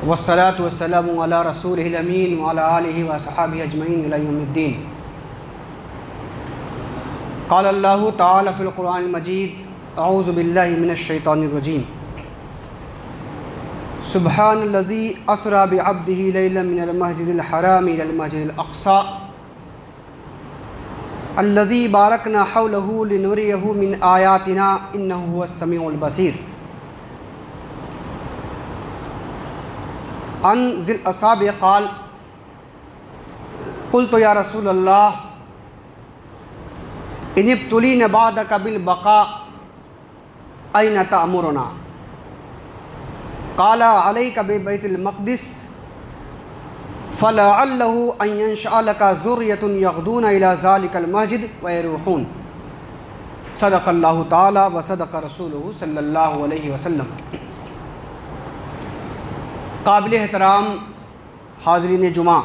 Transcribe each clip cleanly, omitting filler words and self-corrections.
والصلاة والسلام على رسوله الأمين وعلى آله وصحابه أجمعين إلى يوم الدين. قال الله تعالى في القرآن المجيد: أعوذ بالله من الشيطان الرجيم. سبحان الذي أسرى بعبده ليلا من المسجد الحرام إلى المسجد الأقصى الذي باركنا حوله لنريه من آياتنا إنه هو السميع البصير. عن ذي الأصحاب قال: قلت يا رسول الله إن ابتلينا بعدك بالبقاء أين تأمرنا؟ قال: عليك ببيت المقدس فلعله أن ينشأ لك ذرية يغدون إلى ذلك المسجد ويروحون. صدق اللہ تعالی و صدق رسولہ صلی اللہ علیہ وسلم. قابل احترام حاضرین جمعہ،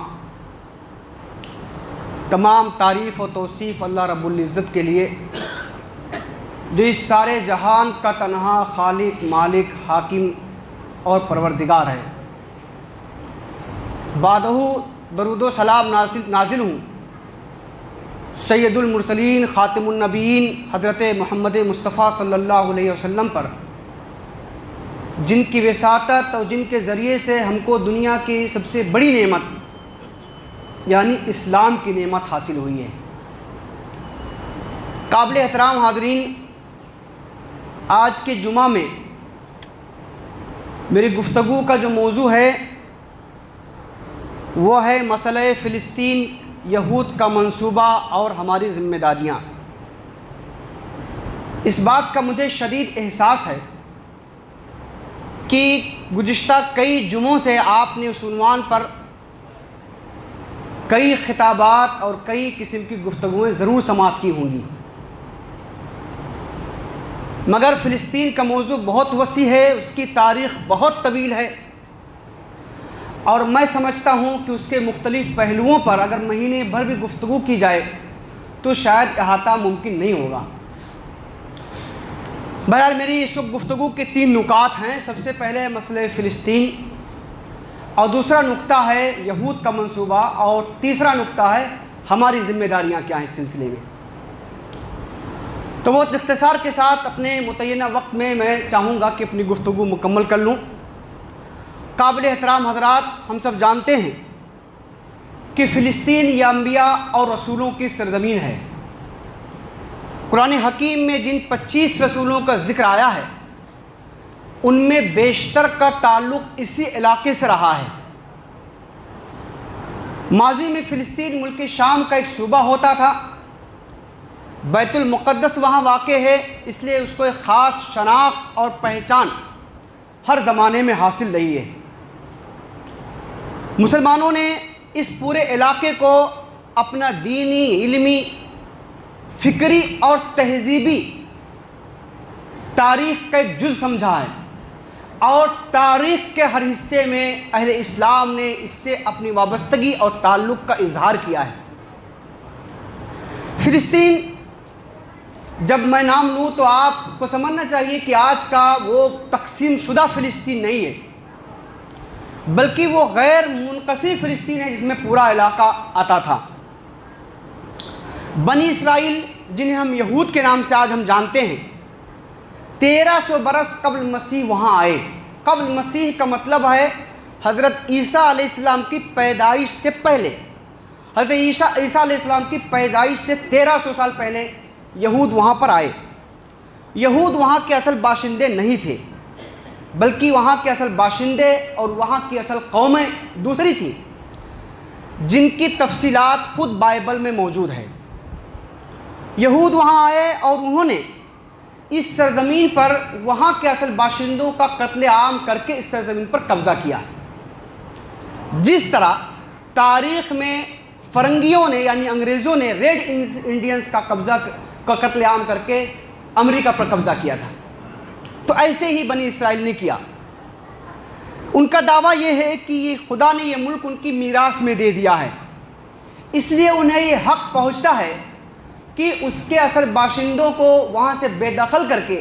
تمام تعریف و توصیف اللہ رب العزت کے لیے جو اس سارے جہان کا تنہا خالق، مالک، حاکم اور پروردگار ہے. بعدہ درود و سلام نازل ہوں سید المرسلین خاتم النبیین حضرت محمد مصطفیٰ صلی اللہ علیہ وسلم پر، جن کی وساطت اور جن کے ذریعے سے ہم کو دنیا کی سب سے بڑی نعمت یعنی اسلام کی نعمت حاصل ہوئی ہے. قابل احترام حاضرین، آج کے جمعہ میں میری گفتگو کا جو موضوع ہے وہ ہے مسئلہ فلسطین، یہود کا منصوبہ اور ہماری ذمہ داریاں. اس بات کا مجھے شدید احساس ہے کہ گزشتہ کئی جمعوں سے آپ نے اس عنوان پر کئی خطابات اور کئی قسم کی گفتگویں ضرور سماعت کی ہوں گی، مگر فلسطین کا موضوع بہت وسیع ہے، اس کی تاریخ بہت طویل ہے، اور میں سمجھتا ہوں کہ اس کے مختلف پہلوؤں پر اگر مہینے بھر بھی گفتگو کی جائے تو شاید احاطہ ممکن نہیں ہوگا. بہرحال میری اس وقت گفتگو کے 3 نکات ہیں. سب سے پہلے مسئلہ فلسطین، اور دوسرا نقطہ ہے یہود کا منصوبہ، اور تیسرا نقطہ ہے ہماری ذمہ داریاں کیا ہیں اس سلسلے میں. تو بہت اختصار کے ساتھ اپنے متعینہ وقت میں چاہوں گا کہ اپنی گفتگو مکمل کر لوں. قابل احترام حضرات، ہم سب جانتے ہیں کہ فلسطین یہ انبیاء اور رسولوں کی سرزمین ہے. قرآن حکیم میں جن 25 رسولوں کا ذکر آیا ہے ان میں بیشتر کا تعلق اسی علاقے سے رہا ہے. ماضی میں فلسطین ملک شام کا ایک صوبہ ہوتا تھا. بیت المقدس وہاں واقع ہے، اس لیے اس کو ایک خاص شناخت اور پہچان ہر زمانے میں حاصل رہی ہے. مسلمانوں نے اس پورے علاقے کو اپنا دینی، علمی، فکری اور تہذیبی تاریخ کا ایک جز سمجھا ہے، اور تاریخ کے ہر حصے میں اہل اسلام نے اس سے اپنی وابستگی اور تعلق کا اظہار کیا ہے. فلسطین جب میں نام لوں تو آپ کو سمجھنا چاہیے کہ آج کا وہ تقسیم شدہ فلسطین نہیں ہے، بلکہ وہ غیر منقسم فلسطین ہے جس میں پورا علاقہ آتا تھا. بنی اسرائیل، جنہیں ہم یہود کے نام سے آج ہم جانتے ہیں، 1300 برس قبل مسیح وہاں آئے. قبل مسیح کا مطلب ہے حضرت عیسیٰ علیہ السلام کی پیدائش سے پہلے. حضرت عیسیٰ علیہ السلام کی پیدائش سے 1300 سال پہلے یہود وہاں پر آئے. یہود وہاں کے اصل باشندے نہیں تھے، بلکہ وہاں کے اصل باشندے اور وہاں کی اصل قومیں دوسری تھیں، جن کی تفصیلات خود بائبل میں موجود ہے. یہود وہاں آئے اور انہوں نے اس سرزمین پر وہاں کے اصل باشندوں کا قتل عام کر کے اس سرزمین پر قبضہ کیا. جس طرح تاریخ میں فرنگیوں نے یعنی انگریزوں نے ریڈ انڈینز کا قتل عام کر کے امریکہ پر قبضہ کیا تھا، تو ایسے ہی بنی اسرائیل نے کیا. ان کا دعویٰ یہ ہے کہ خدا نے یہ ملک ان کی میراث میں دے دیا ہے، اس لیے انہیں یہ حق پہنچتا ہے کہ اس کے اصل باشندوں کو وہاں سے بے دخل کر کے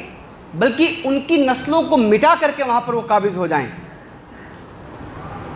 بلکہ ان کی نسلوں کو مٹا کر کے وہاں پر وہ قابض ہو جائیں.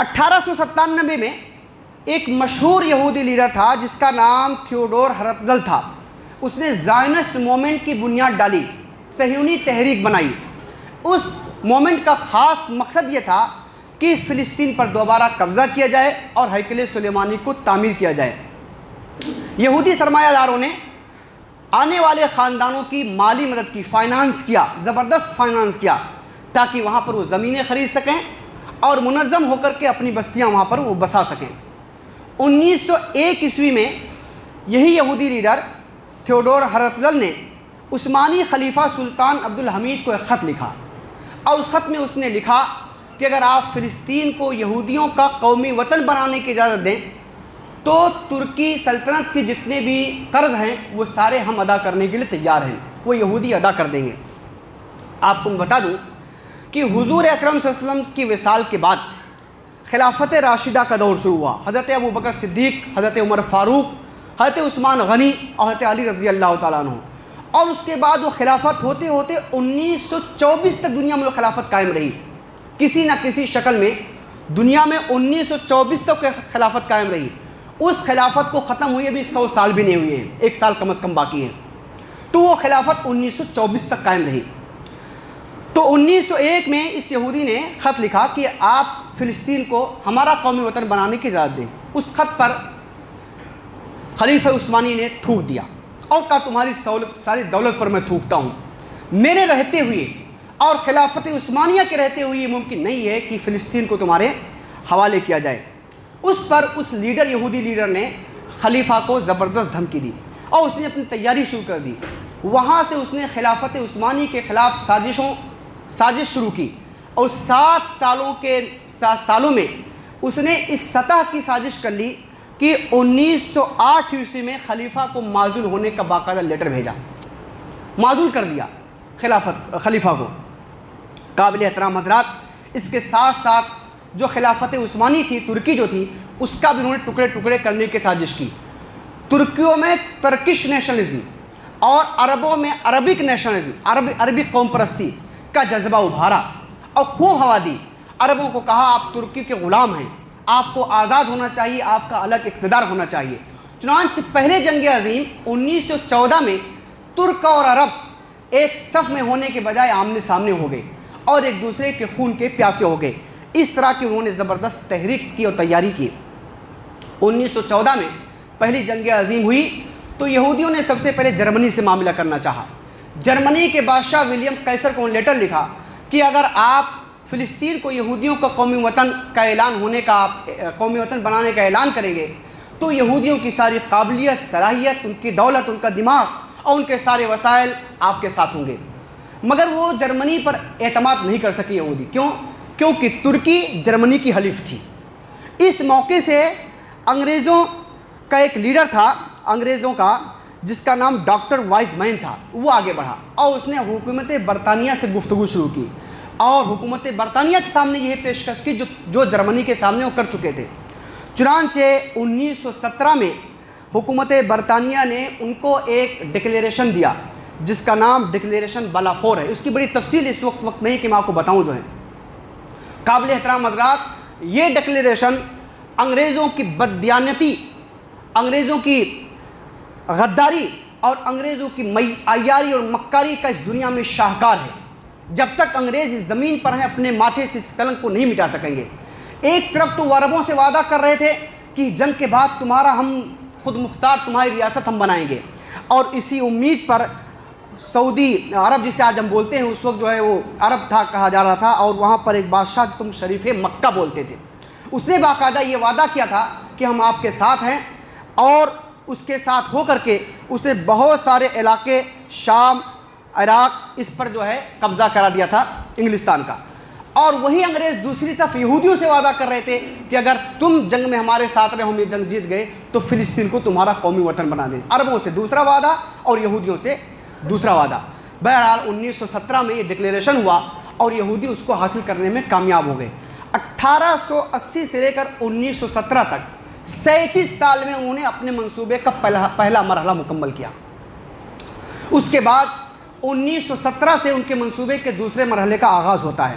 1897 میں ایک مشہور یہودی لیڈر تھا جس کا نام تھیوڈور ہرتزل تھا. اس نے زائونسٹ مومنٹ کی بنیاد ڈالی، صہیونی تحریک بنائی. اس مومنٹ کا خاص مقصد یہ تھا کہ فلسطین پر دوبارہ قبضہ کیا جائے اور ہیکل سلیمانی کو تعمیر کیا جائے. یہودی سرمایہ داروں نے آنے والے خاندانوں کی مالی مدد کی، فائنانس کیا، زبردست فائنانس کیا، تاکہ وہاں پر وہ زمینیں خرید سکیں اور منظم ہو کر کے اپنی بستیاں وہاں پر وہ بسا سکیں. 1901 عیسوی میں یہی یہودی لیڈر تھیوڈور ہرتزل نے عثمانی خلیفہ سلطان عبدالحمید کو ایک خط لکھا، اور اس خط میں اس نے لکھا کہ اگر آپ فلسطین کو یہودیوں کا قومی وطن بنانے کی اجازت دیں تو ترکی سلطنت کے جتنے بھی قرض ہیں وہ سارے ہم ادا کرنے کے لیے تیار ہیں، وہ یہودی ادا کر دیں گے. آپ کو میں بتا دوں کہ حضور اکرم صلی اللہ علیہ وسلم کی وصال کے بعد خلافت راشدہ کا دور شروع ہوا. حضرت ابوبکر صدیق، حضرت عمر فاروق، حضرت عثمان غنی اور حضرت علی رضی اللہ تعالیٰ عنہ. اور اس کے بعد وہ خلافت ہوتے ہوتے 1924 تک دنیا میں وہ خلافت قائم رہی. کسی نہ کسی شکل میں دنیا میں 1924 تک خلافت قائم رہی. اس خلافت کو ختم ہوئے ابھی 100 سال بھی نہیں ہوئے ہیں، 1 سال کم از کم باقی ہے. تو وہ خلافت 1924 تک قائم رہی. تو 1901 میں اس یہودی نے خط لکھا کہ آپ فلسطین کو ہمارا قومی وطن بنانے کی اجازت دیں. اس خط پر خلیفہ عثمانی نے تھوک دیا اور کہا تمہاری ساری دولت پر میں تھوکتا ہوں. میرے رہتے ہوئے اور خلافت عثمانیہ کے رہتے ہوئے یہ ممکن نہیں ہے کہ فلسطین کو تمہارے حوالے کیا جائے. اس پر اس یہودی لیڈر نے خلیفہ کو زبردست دھمکی دی اور اس نے اپنی تیاری شروع کر دی. وہاں سے اس نے خلافت عثمانی کے خلاف سازش شروع کی، اور 7 سالوں میں اس نے اس سطح کی سازش کر لی کہ 1908 عیسوی میں خلیفہ کو معزول ہونے کا باقاعدہ لیٹر بھیجا، معزول کر دیا خلیفہ کو. قابل احترام حضرات، اس کے ساتھ ساتھ جو خلافت عثمانی تھی، ترکی جو تھی، اس کا بھی انہوں نے ٹکڑے ٹکڑے کرنے کی سازش کی. ترکیوں میں ترکش نیشنلزم اور عربوں میں عربک نیشنلزم، عربی قوم پرستی کا جذبہ ابھارا اور خوب ہوا دی. عربوں کو کہا آپ ترکی کے غلام ہیں، آپ کو آزاد ہونا چاہیے، آپ کا الگ اقتدار ہونا چاہیے. چنانچہ پہلے جنگ عظیم 1914 میں ترک اور عرب ایک صف میں ہونے کے بجائے آمنے سامنے ہو گئے اور ایک دوسرے کے خون کے پیاسے ہو گئے. اس طرح کی انہوں نے زبردست تحریک کی اور تیاری کی. 1914 میں پہلی جنگ عظیم ہوئی تو یہودیوں نے سب سے پہلے جرمنی سے معاملہ کرنا چاہا. جرمنی کے بادشاہ ولیم قیصر کو لیٹر لکھا کہ اگر آپ فلسطین کو یہودیوں کا قومی وطن بنانے کا اعلان کریں گے تو یہودیوں کی ساری قابلیت، صلاحیت، ان کی دولت، ان کا دماغ اور ان کے سارے وسائل آپ کے ساتھ ہوں گے. مگر وہ جرمنی پر اعتماد نہیں کر سکے یہودی. کیونکہ ترکی جرمنی کی حلیف تھی. اس موقع سے انگریزوں کا ایک لیڈر تھا، انگریزوں کا، جس کا نام ڈاکٹر وائز مین تھا، وہ آگے بڑھا اور اس نے حکومت برطانیہ سے گفتگو شروع کی اور حکومت برطانیہ کے سامنے یہ پیشکش کی جو جرمنی کے سامنے وہ کر چکے تھے. چنانچہ 1917 میں حکومت برطانیہ نے ان کو ایک ڈکلیریشن دیا جس کا نام ڈکلیریشن بلافور ہے. اس کی بڑی تفصیل اس وقت نہیں کہ میں آپ کو بتاؤں جو ہے. قابل احترام حضرات، یہ ڈکلیریشن انگریزوں کی بددیانتی، انگریزوں کی غداری اور انگریزوں کی عیاری اور مکاری کا اس دنیا میں شاہکار ہے. جب تک انگریز اس زمین پر ہیں اپنے ماتھے سے اس کلنک کو نہیں مٹا سکیں گے. ایک طرف تو وہ عربوں سے وعدہ کر رہے تھے کہ جنگ کے بعد تمہارا ہم خود مختار تمہاری ریاست ہم بنائیں گے، اور اسی امید پر سعودی عرب جسے آج ہم بولتے ہیں، اس وقت جو ہے وہ عرب تھا کہا جا رہا تھا، اور وہاں پر ایک بادشاہ جس کو شریف مکہ بولتے تھے، اس نے باقاعدہ یہ وعدہ کیا تھا کہ ہم آپ کے ساتھ ہیں. اور اس کے ساتھ ہو کر کے اس نے بہت سارے علاقے، شام، عراق، اس پر جو ہے قبضہ کرا دیا تھا انگلستان کا. اور وہی انگریز دوسری طرف یہودیوں سے وعدہ کر رہے تھے کہ اگر تم جنگ میں ہمارے ساتھ رہے، ہم یہ جنگ جیت گئے تو فلسطین کو تمہارا قومی وطن بنا دیں. عربوں سے دوسرا وعدہ اور یہودیوں سے دوسرا وعدہ. بہرحال 1917 میں یہ ڈکلیریشن ہوا اور یہودی اس کو حاصل کرنے میں کامیاب ہو گئے. 1880 سے لے کر 1917 تک 37 سال میں انہوں نے اپنے منصوبے کا پہلا مرحلہ مکمل کیا. اس کے بعد 1917 سے ان کے منصوبے کے دوسرے مرحلے کا آغاز ہوتا ہے.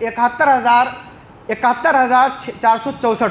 71,464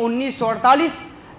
1948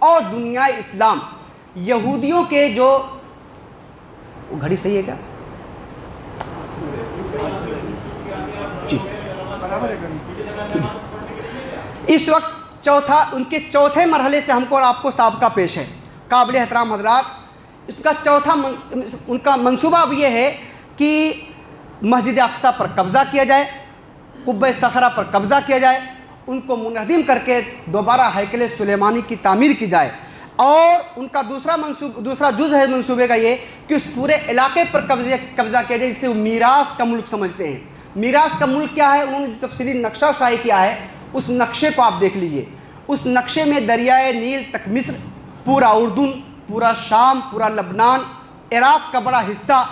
اور دنیا اسلام یہودیوں کے جو گھڑی صحیح ہے کیا جی اس وقت ان کے چوتھے مرحلے سے ہم کو اور آپ کو سابقہ پیش ہے قابل احترام حضرات. اس کا چوتھا ان کا منصوبہ اب یہ ہے کہ مسجد اقصی پر قبضہ کیا جائے, قبہ صخرہ پر قبضہ کیا جائے, ان کو منہدم کر کے دوبارہ ہیکل سلیمانی کی تعمیر کی جائے. اور ان کا دوسرا جز ہے منصوبے کا یہ کہ اس پورے علاقے پر قبضہ کیا جائے, جسے وہ میراث کا ملک سمجھتے ہیں. میراث کا ملک کیا ہے, انہوں نے تفصیلی نقشہ شائع کیا ہے, اس نقشے کو آپ دیکھ لیجئے. اس نقشے میں دریائے نیل تک مصر, پورا اردن, پورا شام, پورا لبنان, عراق کا بڑا حصہ,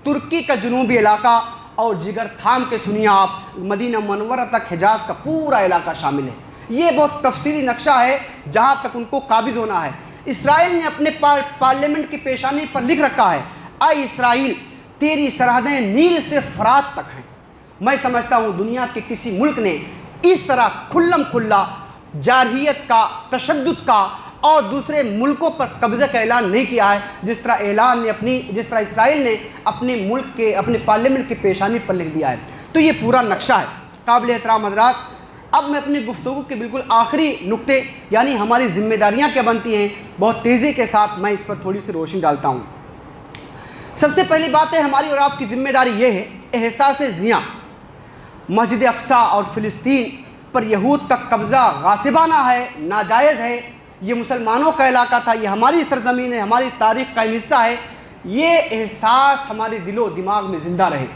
ترکی کا جنوبی علاقہ اور جگر تھام کے سنیے آپ مدینہ منورہ تک حجاز کا پورا علاقہ شامل ہے. یہ بہت تفصیلی نقشہ ہے جہاں تک ان کو قابض ہونا ہے. اسرائیل نے اپنے پارلیمنٹ کی پیشانی پر لکھ رکھا ہے, اے اسرائیل تیری سرحدیں نیل سے فرات تک ہیں. میں سمجھتا ہوں دنیا کے کسی ملک نے اس طرح کھلم کھلا جارحیت کا, تشدد کا اور دوسرے ملکوں پر قبضے کا اعلان نہیں کیا ہے جس طرح اسرائیل نے اپنے ملک کے اپنے پارلیمنٹ کی پیشانی پر لکھ دیا ہے. تو یہ پورا نقشہ ہے. قابل احترام حضرات, اب میں اپنی گفتگو کے بالکل آخری نقطے یعنی ہماری ذمہ داریاں کیا بنتی ہیں بہت تیزی کے ساتھ میں اس پر تھوڑی سی روشنی ڈالتا ہوں. سب سے پہلی بات ہے ہماری اور آپ کی ذمہ داری یہ ہے احساس زیاں. مسجد اقصی اور فلسطین پر یہود کا قبضہ غاصبانہ ہے, ناجائز ہے. یہ مسلمانوں کا علاقہ تھا, یہ ہماری سرزمین ہے, ہماری تاریخ کا حصہ ہے. یہ احساس ہمارے دل و دماغ میں زندہ رہے,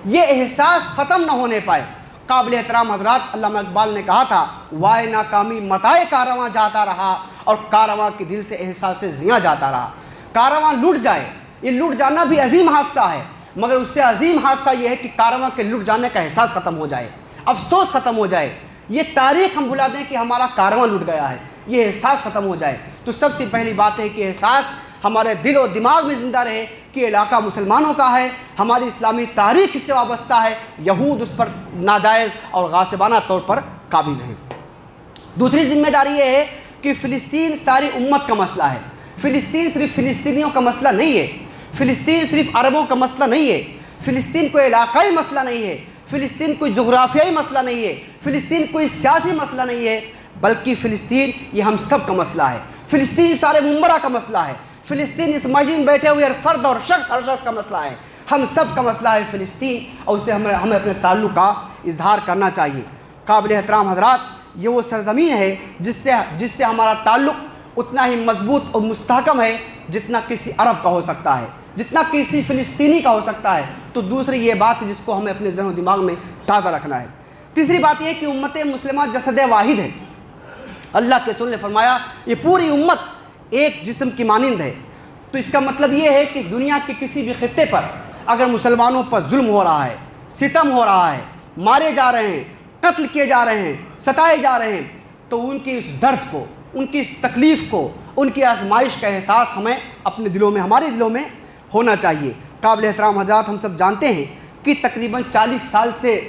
یہ احساس ختم نہ ہونے پائے. قابل احترام حضرات, علامہ اقبال نے کہا تھا وائے ناکامی متائے کارواں جاتا رہا اور کارواں کے دل سے احساس زیاں جاتا رہا. کارواں لٹ جائے, یہ لٹ جانا بھی عظیم حادثہ ہے, مگر اس سے عظیم حادثہ یہ ہے کہ کارواں کے لٹ جانے کا احساس ختم ہو جائے, افسوس ختم ہو جائے, یہ تاریخ ہم بھلا دیں کہ ہمارا کارواں لٹ گیا ہے, یہ احساس ختم ہو جائے. تو سب سے پہلی بات ہے کہ احساس ہمارے دل و دماغ میں زندہ رہے کہ علاقہ مسلمانوں کا ہے, ہماری اسلامی تاریخ اس سے وابستہ ہے, یہود اس پر ناجائز اور غاصبانہ طور پر قابض ہیں. دوسری ذمہ داری یہ ہے کہ فلسطین ساری امت کا مسئلہ ہے. فلسطین صرف فلسطینیوں کا مسئلہ نہیں ہے, فلسطین صرف عربوں کا مسئلہ نہیں ہے, فلسطین کوئی علاقائی مسئلہ نہیں ہے, فلسطین کوئی جغرافیائی مسئلہ نہیں ہے, فلسطین کوئی سیاسی مسئلہ نہیں ہے, بلکہ فلسطین یہ ہم سب کا مسئلہ ہے. فلسطین سارے ممبرہ کا مسئلہ ہے, فلسطین اس مسجد میں بیٹھے ہوئے ہر فرد اور ہر شخص کا مسئلہ ہے. ہم سب کا مسئلہ ہے فلسطین, اور اسے ہمیں اپنے تعلق کا اظہار کرنا چاہیے. قابل احترام حضرات, یہ وہ سرزمین ہے جس سے ہمارا تعلق اتنا ہی مضبوط اور مستحکم ہے جتنا کسی عرب کا ہو سکتا ہے, جتنا کسی فلسطینی کا ہو سکتا ہے. تو دوسری یہ بات جس کو ہمیں اپنے ذہن و دماغ میں تازہ رکھنا ہے. تیسری بات یہ کہ امت مسلمہ جسد واحد ہے. اللہ کے رسول نے فرمایا یہ پوری امت ایک جسم کی مانند ہے. تو اس کا مطلب یہ ہے کہ اس دنیا کے کسی بھی خطے پر اگر مسلمانوں پر ظلم ہو رہا ہے, ستم ہو رہا ہے, مارے جا رہے ہیں, قتل کیے جا رہے ہیں, ستائے جا رہے ہیں, تو ان کی اس درد کو, ان کی اس تکلیف کو, ان کی آزمائش کا احساس ہمیں اپنے دلوں میں, ہمارے دلوں میں ہونا چاہیے. قابل احترام حضرات, ہم سب جانتے ہیں کہ تقریباً 40 سال سے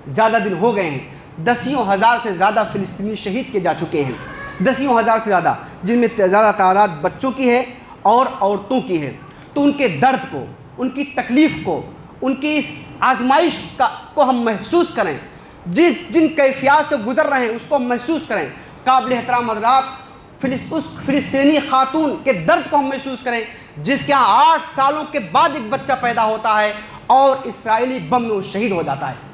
زیادہ دن ہو گئے ہیں, 10,000 سے زیادہ فلسطینی شہید کیے جا چکے ہیں, 10,000 سے زیادہ, جن میں زیادہ تعداد بچوں کی ہے اور عورتوں کی ہے. تو ان کے درد کو, ان کی تکلیف کو, ان کی اس آزمائش کو ہم محسوس کریں, جن کیفیات سے گزر رہے ہیں اس کو ہم محسوس کریں. قابل احترام حضرات, اس فلسطینی خاتون کے درد کو ہم محسوس کریں جس کے یہاں 8 سالوں کے بعد ایک بچہ پیدا ہوتا ہے اور اسرائیلی بم میں وہ شہید ہو جاتا ہے.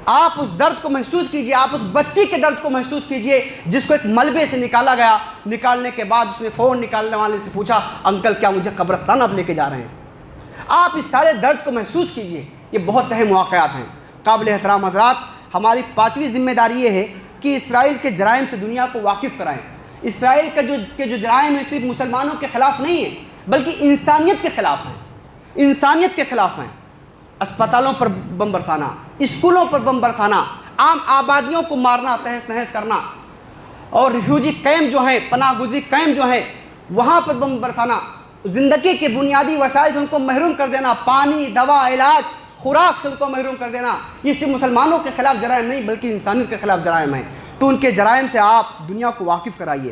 آپ اس درد کو محسوس کیجئے, آپ اس بچی کے درد کو محسوس کیجئے جس کو ایک ملبے سے نکالا گیا. نکالنے کے بعد اس نے فون نکالنے والے سے پوچھا انکل کیا مجھے قبرستان اب لے کے جا رہے ہیں. آپ اس سارے درد کو محسوس کیجئے, یہ بہت اہم واقعات ہیں. قابل احترام حضرات, ہماری 5ویں ذمہ داری یہ ہے کہ اسرائیل کے جرائم سے دنیا کو واقف کرائیں. اسرائیل کے جو جرائم ہیں صرف مسلمانوں کے خلاف نہیں ہیں بلکہ انسانیت کے خلاف ہیں, انسانیت کے خلاف ہیں. اسپتالوں پر بم برسانا, اسکولوں پر بم برسانا, عام آبادیوں کو مارنا, تہس نہس کرنا, اور ریفیوجی کیمپ جو ہیں, پناہ گزین کیمپ جو ہیں وہاں پر بم برسانا, زندگی کے بنیادی وسائل سے ان کو محروم کر دینا, پانی, دوا, علاج, خوراک سے ان کو محروم کر دینا, یہ صرف مسلمانوں کے خلاف جرائم نہیں بلکہ انسانیت کے خلاف جرائم ہیں. تو ان کے جرائم سے آپ دنیا کو واقف کرائیے.